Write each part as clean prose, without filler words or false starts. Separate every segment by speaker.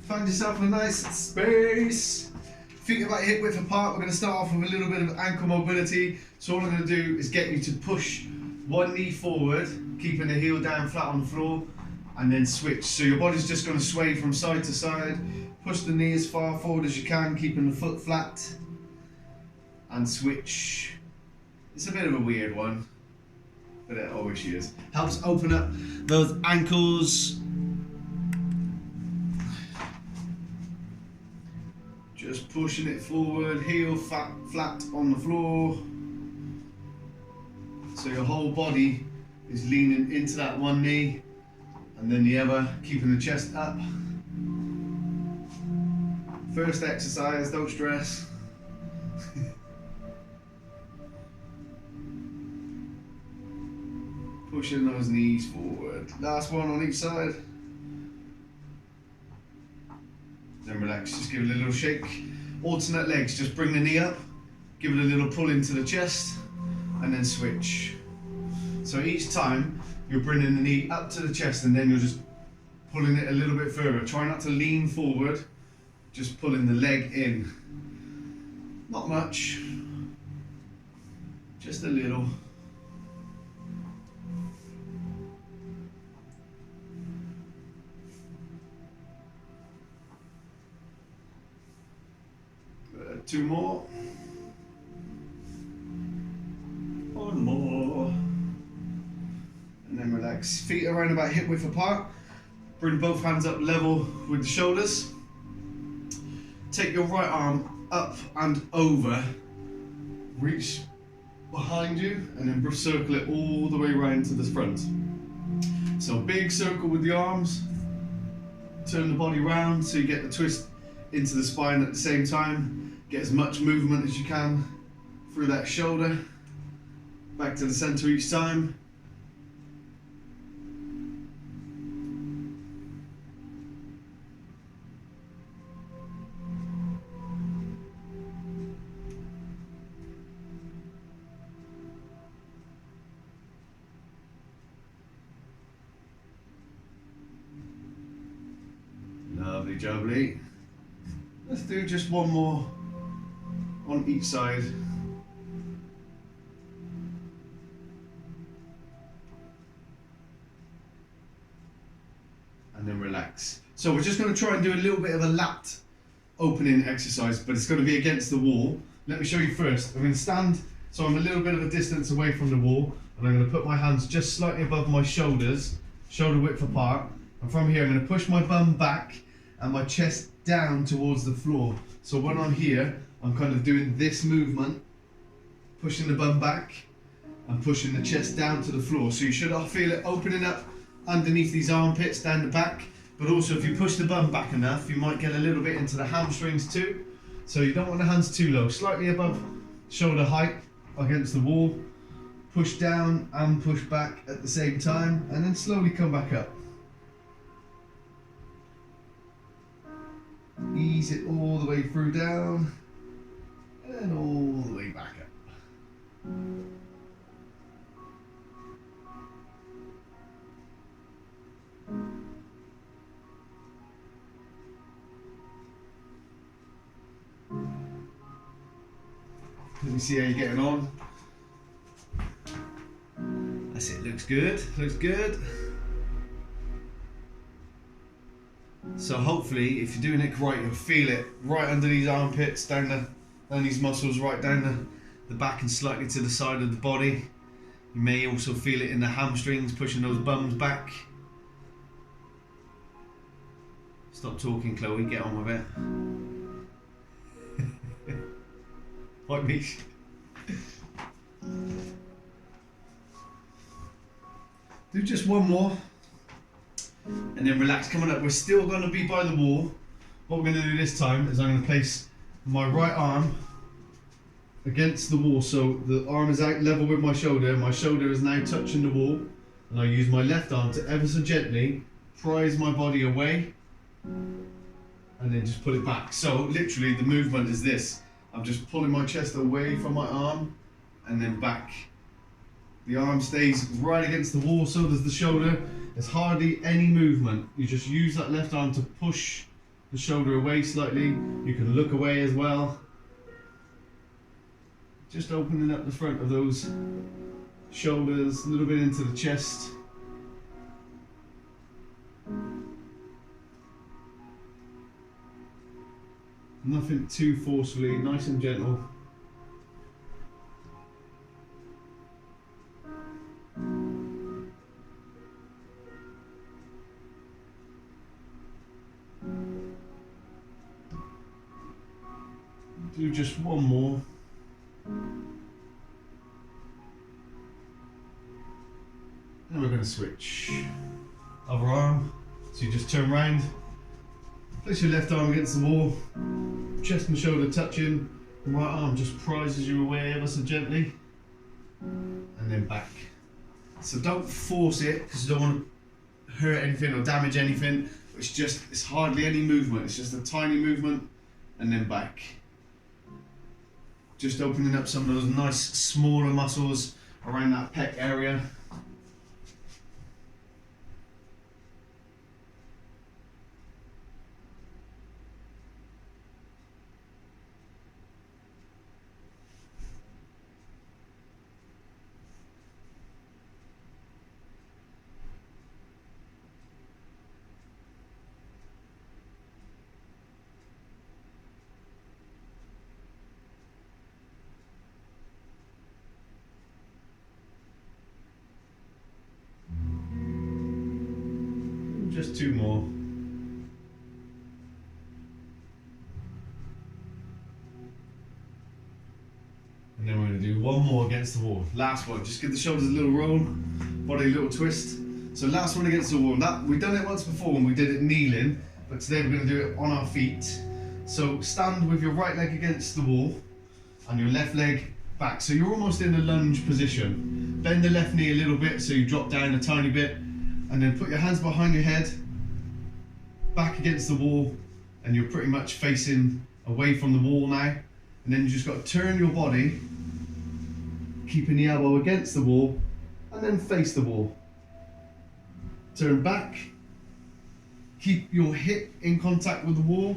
Speaker 1: Find yourself a nice space. Feet about hip width apart. We're going to start off with a little bit of ankle mobility. So all I'm going to do is get you to push one knee forward, keeping the heel down flat on the floor, and then switch. So your body's just going to sway from side to side. Push the knee as far forward as you can, keeping the foot flat, and switch. It's a bit of a weird one, but it always is. Helps open up those ankles. Just pushing it forward, heel flat on the floor. So your whole body is leaning into that one knee, and then the other, keeping the chest up. First exercise, don't stress. Pushing those knees forward. Last one on each side. Then relax, just give it a little shake. Alternate legs, just bring the knee up, give it a little pull into the chest, and then switch. So each time, you're bringing the knee up to the chest and then you're just pulling it a little bit further. Try not to lean forward, just pulling the leg in. Not much, just a little. Two more. One more. And then relax. Feet around about hip width apart. Bring both hands up level with the shoulders. Take your right arm up and over. Reach behind you and then circle it all the way around to the front. So big circle with the arms. Turn the body round so you get the twist into the spine at the same time. Get as much movement as you can through that shoulder. Back to the center each time. Lovely jubbly. Let's do just one more on each side. And then relax. So we're just going to try and do a little bit of a lat opening exercise, but it's going to be against the wall. Let me show you first. I'm going to stand, so I'm a little bit of a distance away from the wall, and I'm going to put my hands just slightly above my shoulders, shoulder width apart, and from here I'm going to push my bum back and my chest down towards the floor. So when I'm here, I'm kind of doing this movement, pushing the bum back and pushing the chest down to the floor. So you should feel it opening up underneath these armpits, down the back. But also if you push the bum back enough, you might get a little bit into the hamstrings too. So you don't want the hands too low, slightly above shoulder height against the wall. Push down and push back at the same time, and then slowly come back up. Ease it all the way through down. And all the way back up. Let me see how you're getting on. That's it, looks good, looks good. So hopefully, if you're doing it right, you'll feel it right under these armpits, down these muscles, right down the back and slightly to the side of the body. You may also feel it in the hamstrings, pushing those bums back. Stop talking, Chloe, get on with it. Like me. Do just one more. And then relax, coming up. We're still going to be by the wall. What we're going to do this time is I'm going to place my right arm against the wall, so the arm is out level with my shoulder is now touching the wall, and I use my left arm to ever so gently prise my body away and then just pull it back. So literally the movement is this. I'm just pulling my chest away from my arm and then back. The arm stays right against the wall, so does the shoulder. There's hardly any movement. You just use that left arm to push the shoulder away slightly. You can look away as well. Just opening up the front of those shoulders, a little bit into the chest. Nothing too forcefully, nice and gentle. Do just one more. And we're going to switch. Other arm. So you just turn round. Place your left arm against the wall. Chest and shoulder touching. Right arm just prizes you away ever so gently. And then back. So don't force it because you don't want to hurt anything or damage anything. It's hardly any movement. It's just a tiny movement and then back. Just opening up some of those nice smaller muscles around that pec area. Just two more. And then we're going to do one more against the wall. Last one. Just give the shoulders a little roll, body a little twist. So last one against the wall. We've done it once before when we did it kneeling, but today we're going to do it on our feet. So stand with your right leg against the wall and your left leg back. So you're almost in a lunge position. Bend the left knee a little bit so you drop down a tiny bit, and then put your hands behind your head, back against the wall, and you're pretty much facing away from the wall now. And then you just got to turn your body, keeping the elbow against the wall, and then face the wall. Turn back, keep your hip in contact with the wall,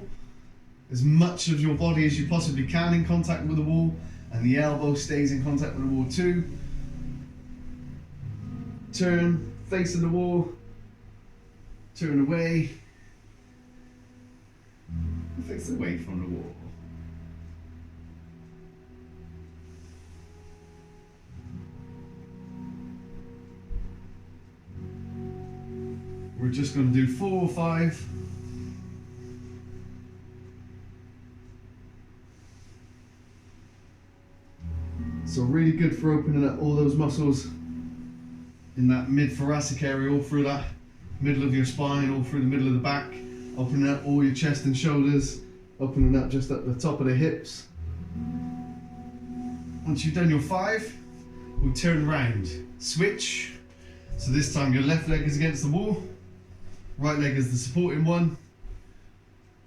Speaker 1: as much of your body as you possibly can in contact with the wall, and the elbow stays in contact with the wall too. Turn, facing the wall, turn away, and face away from the wall. We're just going to do 4 or 5. So really good for opening up all those muscles in that mid-thoracic area, all through that middle of your spine, all through the middle of the back, opening up all your chest and shoulders, opening up just at the top of the hips. Once you've done your 5, we'll turn round, switch. So this time your left leg is against the wall, right leg is the supporting one,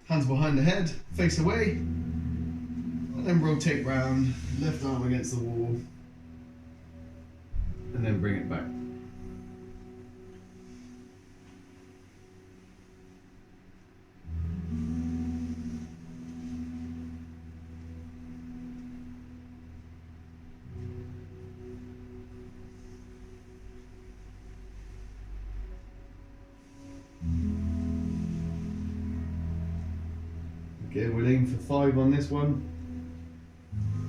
Speaker 1: hands behind the head, face away, and then rotate round, left arm against the wall, and then bring it back. Okay, we'll aim for 5 on this one,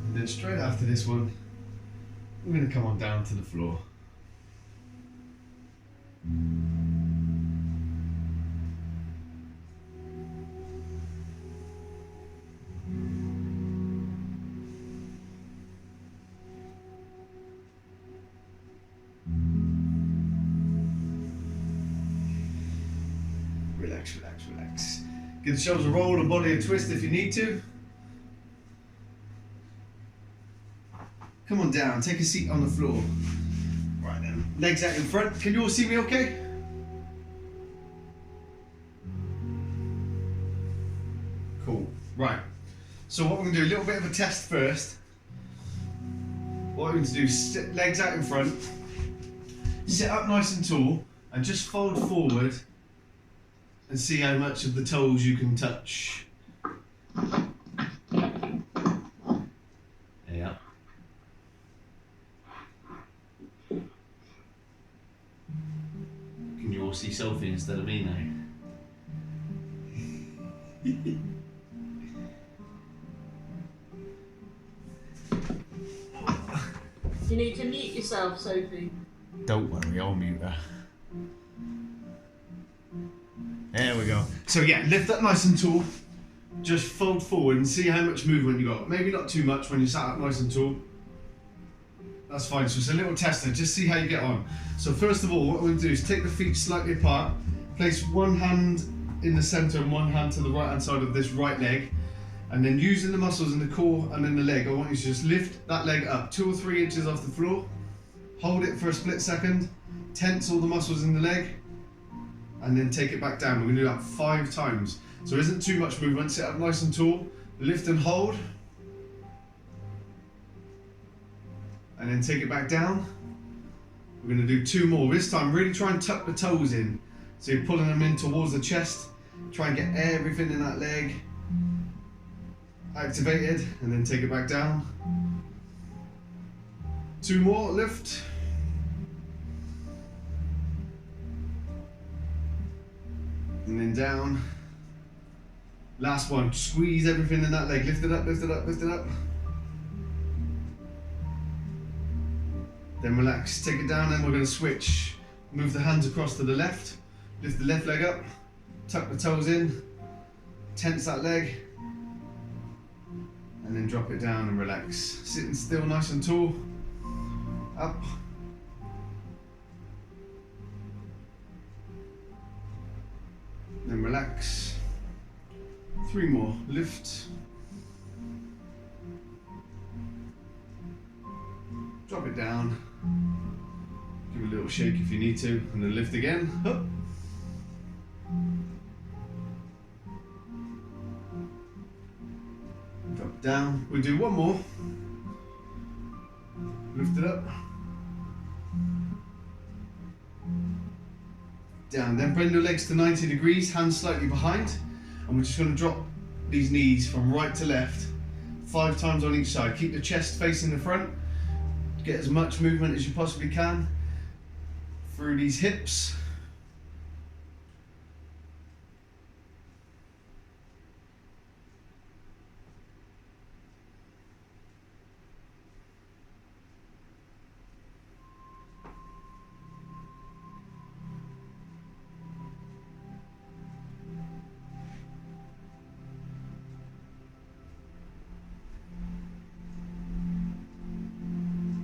Speaker 1: and then straight after this one, we're going to come on down to the floor. Relax, relax, relax. Give the shoulders a roll and body a twist if you need to. Come on down, take a seat on the floor. Right then, legs out in front. Can you all see me okay? Cool, right. So what we're gonna do, a little bit of a test first. What we're going to do, sit legs out in front, sit up nice and tall, and just fold forward and see how much of the toes you can touch. Yeah. Can you all see Sophie instead of me now?
Speaker 2: You need to mute yourself, Sophie.
Speaker 1: Don't worry, I'll mute her. There we go. So yeah, lift that nice and tall. Just fold forward and see how much movement you got. Maybe not too much when you sat up nice and tall. That's fine. So it's a little tester. Just see how you get on. So first of all, what we're going to do is take the feet slightly apart. Place one hand in the center and one hand to the right hand side of this right leg. And then using the muscles in the core and in the leg, I want you to just lift that leg up 2 or 3 inches off the floor. Hold it for a split second. Tense all the muscles in the leg. And then take it back down. We're going to do that 5 times. So it isn't too much movement. Sit up nice and tall. Lift and hold. And then take it back down. We're going to do 2 more. This time really try and tuck the toes in. So you're pulling them in towards the chest. Try and get everything in that leg activated, and then take it back down. 2 more, lift. And then down. Last one, squeeze everything in that leg. Lift it up, lift it up, lift it up. Then relax, take it down, then we're going to switch. Move the hands across to the left. Lift the left leg up. Tuck the toes in. Tense that leg. And then drop it down and relax. Sitting still nice and tall. Up. Then relax. 3 more. Lift. Drop it down. Give it a little shake if you need to. And then lift again. Up. Drop it down. We'll do 1 more. Lift it up. Down. Then bend your legs to 90 degrees, hands slightly behind. And we're just going to drop these knees from right to left 5 times on each side. Keep the chest facing the front. Get as much movement as you possibly can through these hips.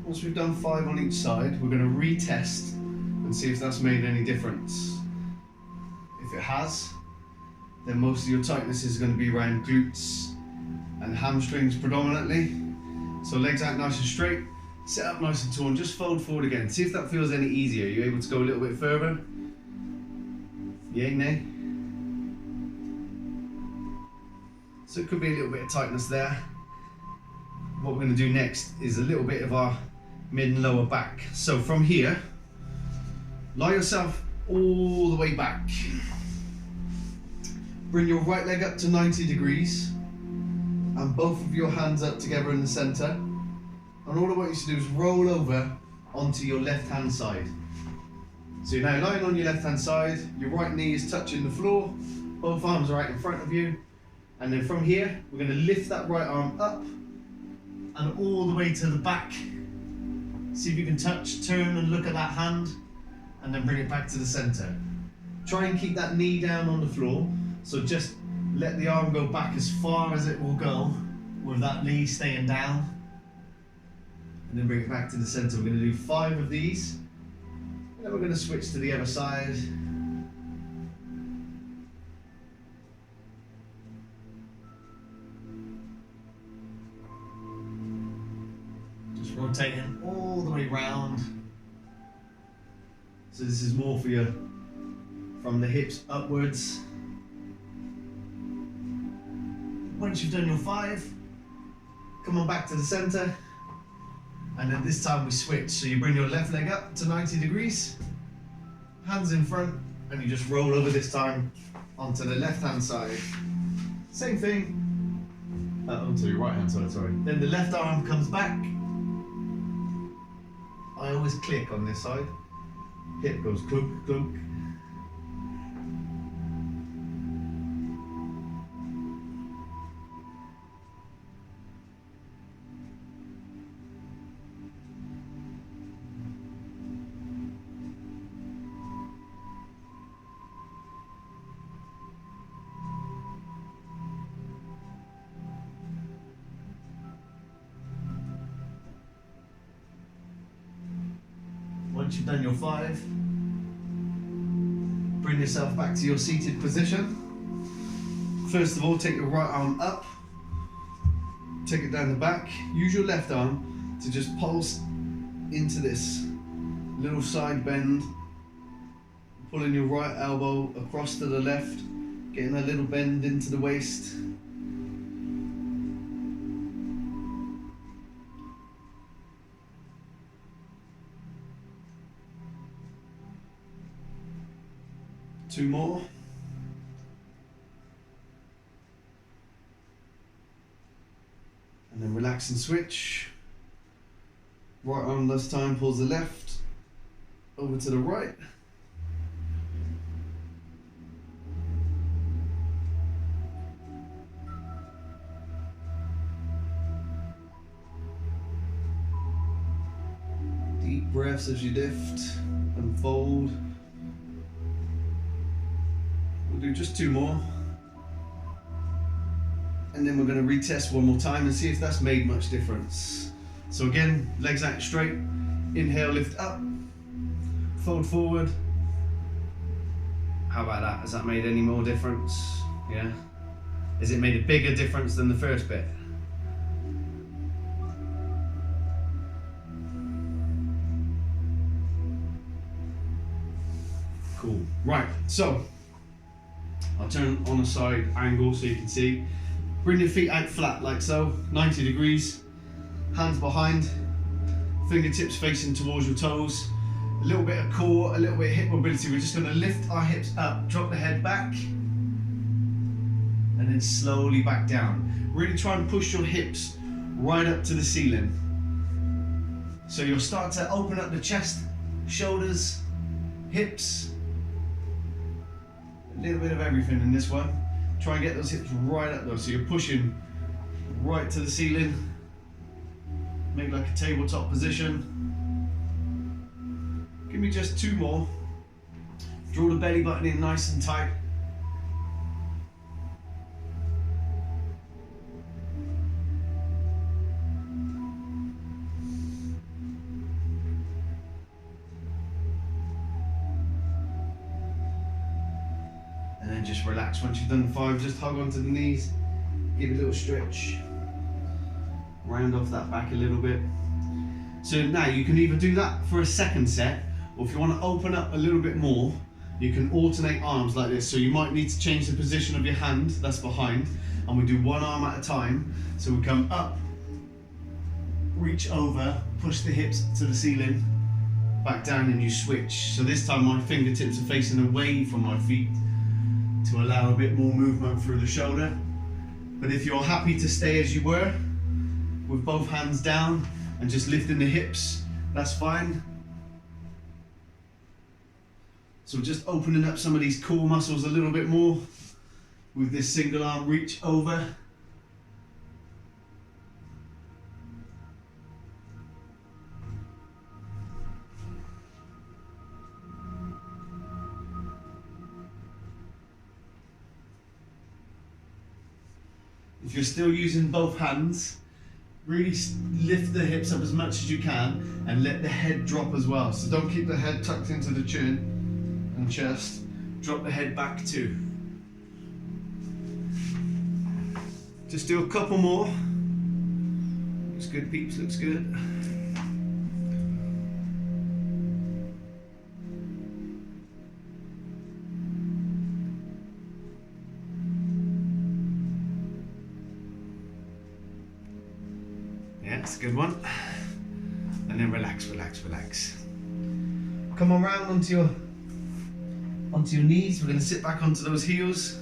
Speaker 1: Once we've done 5 on each side, we're going to retest and see if that's made any difference. If it has, then most of your tightness is going to be around glutes and hamstrings predominantly. So legs out nice and straight, sit up nice and tall and just fold forward again. See if that feels any easier. Are you able to go a little bit further? Yay, nay? So it could be a little bit of tightness there. What we're going to do next is a little bit of our mid and lower back. So from here, lie yourself all the way back. Bring your right leg up to 90 degrees and both of your hands up together in the center. And all I want you to do is roll over onto your left hand side. So you're now lying on your left hand side, your right knee is touching the floor, both arms are out in front of you. And then from here, we're going to lift that right arm up and all the way to the back. See if you can touch, turn and look at that hand, and then bring it back to the center. Try and keep that knee down on the floor, so just let the arm go back as far as it will go, with that knee staying down. And then bring it back to the center. We're going to do 5 of these, and then we're going to switch to the other side. Rotating all the way round. So this is more for you from the hips upwards. Once you've done your 5, come on back to the center. And then this time we switch. So you bring your left leg up to 90 degrees, hands in front, and you just roll over this time onto the left hand side. Same thing. Onto the right hand side, sorry. Then the left arm comes back. I always click on this side. Hip goes clunk, clunk. Once you've done your 5, bring yourself back to your seated position. First of all, take your right arm up, take it down the back, use your left arm to just pulse into this little side bend, pulling your right elbow across to the left, getting a little bend into the waist. Two more. And then relax and switch. Right arm this time pulls the left over to the right. Deep breaths as you lift and fold. We'll do just 2 more. And then we're going to retest one more time and see if that's made much difference. So again, legs out straight. Inhale, lift up. Fold forward. How about that? Has that made any more difference? Yeah? Has it made a bigger difference than the first bit? Cool. Right, so I'll turn on a side angle so you can see. Bring your feet out flat like so, 90 degrees. Hands behind, fingertips facing towards your toes. A little bit of core, a little bit of hip mobility. We're just going to lift our hips up, drop the head back, and then slowly back down. Really try and push your hips right up to the ceiling. So you'll start to open up the chest, shoulders, hips. A little bit of everything in this one. Try and get those hips right up though, so you're pushing right to the ceiling. Make like a tabletop position. Give me just 2 more. Draw the belly button in nice and tight. And then just relax. Once you've done 5, just hug onto the knees, give it a little stretch, round off that back a little bit. So now you can either do that for a second set, or if you want to open up a little bit more, you can alternate arms like this. So you might need to change the position of your hand that's behind, and we do 1 arm at a time. So we come up, reach over, push the hips to the ceiling, back down, and you switch. So this time my fingertips are facing away from my feet, to allow a bit more movement through the shoulder. But if you're happy to stay as you were, with both hands down and just lifting the hips, that's fine. So just opening up some of these core muscles a little bit more with this single arm reach over. If you're still using both hands, really lift the hips up as much as you can and let the head drop as well. So don't keep the head tucked into the chin and chest. Drop the head back too. Just do a couple more. Looks good, peeps, looks good. Yeah, that's a good one. And then relax, relax, relax. Come on round onto your knees. We're going to sit back onto those heels,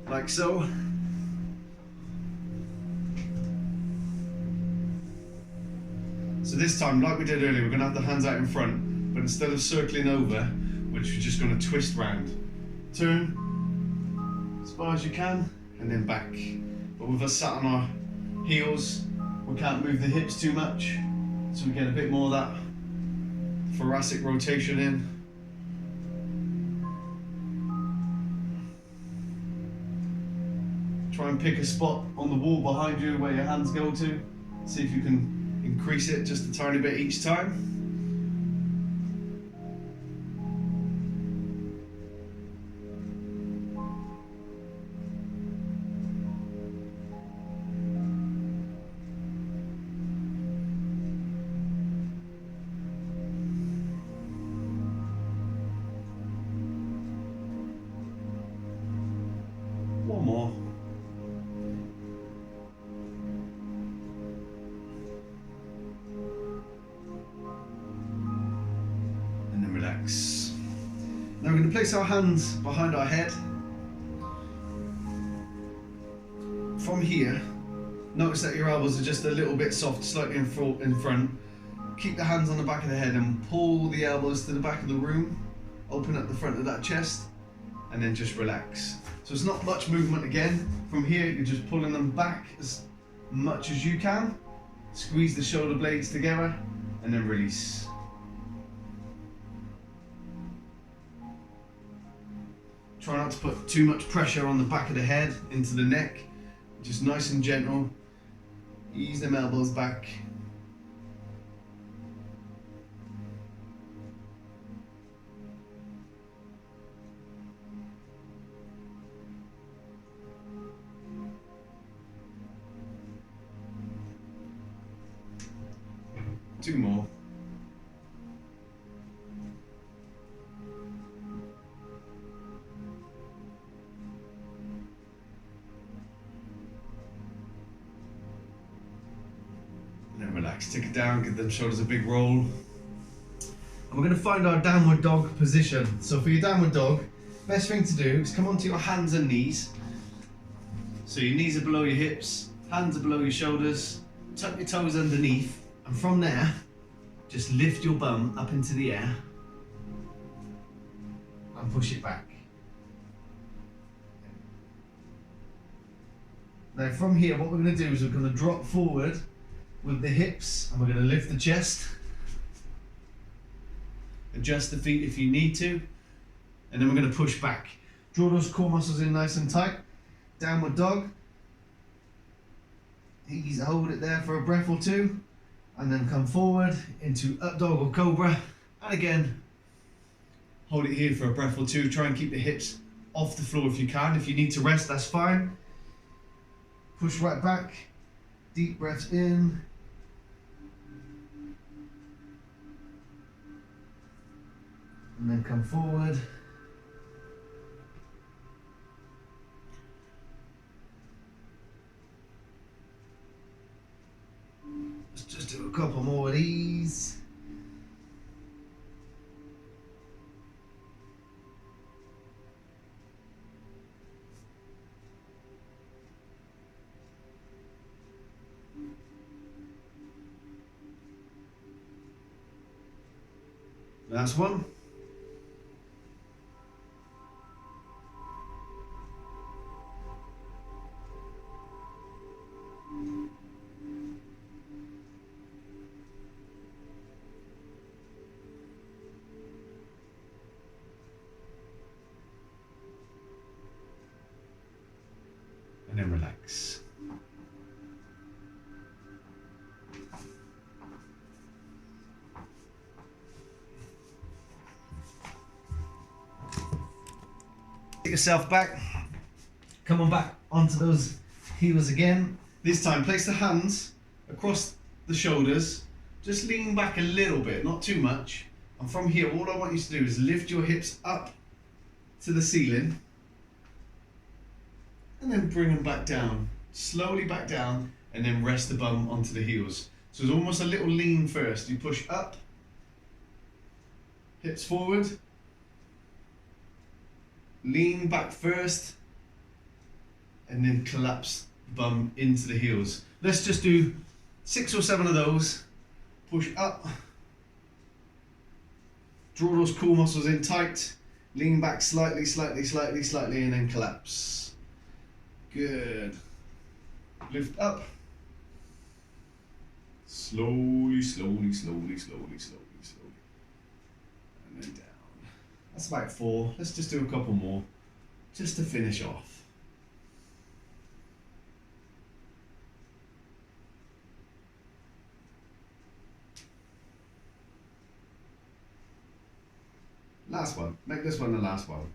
Speaker 1: like so. So this time, like we did earlier, we're going to have the hands out in front, but instead of circling over, we're just going to twist round. Turn as far as you can, and then back. But with us sat on our heels, we can't move the hips too much, so we get a bit more of that thoracic rotation in. Try and pick a spot on the wall behind you where your hands go to. See if you can increase it just a tiny bit each time. One more. And then relax. Now we're going to place our hands behind our head. From here, notice that your elbows are just a little bit soft, slightly in front. Keep the hands on the back of the head and pull the elbows to the back of the room. Open up the front of that chest, and then just relax. So it's not much movement again. From here, you're just pulling them back as much as you can. Squeeze the shoulder blades together, and then release. Try not to put too much pressure on the back of the head into the neck. Just nice and gentle. Ease them elbows back. Two more. And then relax, take it down, give them shoulders a big roll. And we're going to find our downward dog position. So for your downward dog, best thing to do is come onto your hands and knees. So your knees are below your hips, hands are below your shoulders, tuck your toes underneath. And from there, just lift your bum up into the air and push it back. Now from here, what we're going to do is we're going to drop forward with the hips and we're going to lift the chest. Adjust the feet if you need to. And then we're going to push back. Draw those core muscles in nice and tight. Downward dog. Ease, hold it there for a breath or two. And then come forward into up dog or cobra, and again hold it here for a breath or two. Try and keep the hips off the floor if you can. If you need to rest, that's fine. Push right back, deep breaths in, and then come forward. Let's just do a couple more of these. Last one. And then relax. Get yourself back. Come on back onto those heels again. This time, place the hands across the shoulders. Just lean back a little bit, not too much. And from here, all I want you to do is lift your hips up to the ceiling. And then bring them back down, slowly back down, and then rest the bum onto the heels. So it's almost a little lean first. You push up, hips forward, Lean back first and then collapse the bum into the heels. Let's just do 6 or 7 of those. Push up. Draw those core muscles in tight. Lean back slightly, and then collapse. Good. Lift up. Slowly. And then down. That's about 4. Let's just do a couple more, just to finish off. Last one. Make this one the last one.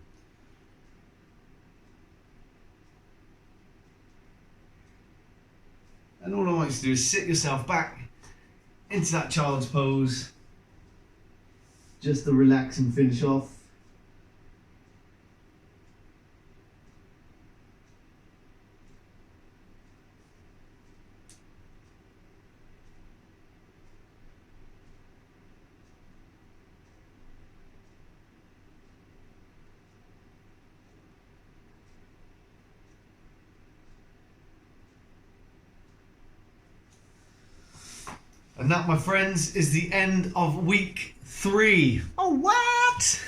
Speaker 1: And all I want you to do is sit yourself back into that child's pose, just to relax and finish off. And that, my friends, is the end of week 3.
Speaker 3: Oh, what?